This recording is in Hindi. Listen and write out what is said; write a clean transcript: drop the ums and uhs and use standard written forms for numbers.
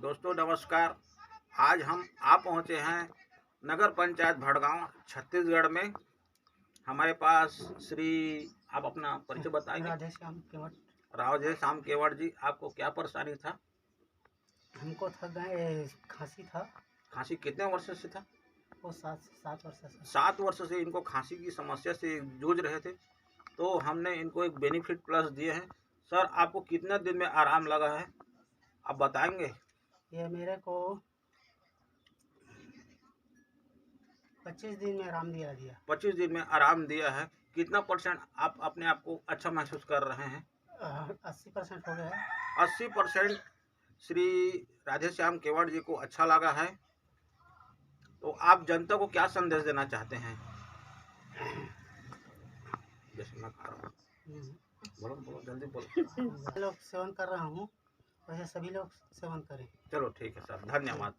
दोस्तों नमस्कार। आज हम आप पहुंचे हैं नगर पंचायत भड़गांव छत्तीसगढ़ में। हमारे पास श्री, आप अपना परिचय बताएंगे? राधेश्याम केवट। राधेश्याम केवट जी, आपको क्या परेशानी था? हमको था खांसी था। खांसी कितने वर्ष से था? वो 7 वर्ष से। 7 वर्ष से इनको खांसी की समस्या से जूझ रहे थे। तो हमने इनको एक बेनिफिट प्लस दिए हैं। सर, आपको कितने दिन में आराम लगा है, आप बताएंगे? ये मेरे को 25 दिन में आराम दिया 25 दिन में आराम दिया है। कितना % आप अपने आप को अच्छा महसूस कर रहे हैं? 80% हो गया है। 80% श्री राधेश्याम केवट जी को अच्छा लगा है। तो आप जनता को क्या संदेश देना चाहते हैं? जैसे मैं खा रहा हूँ, बोलो बोलो जल्दी बोलो। लोग सेवन कर रहा हूँ, वैसे सभी लोग सेवन करें। चलो ठीक है सर, धन्यवाद।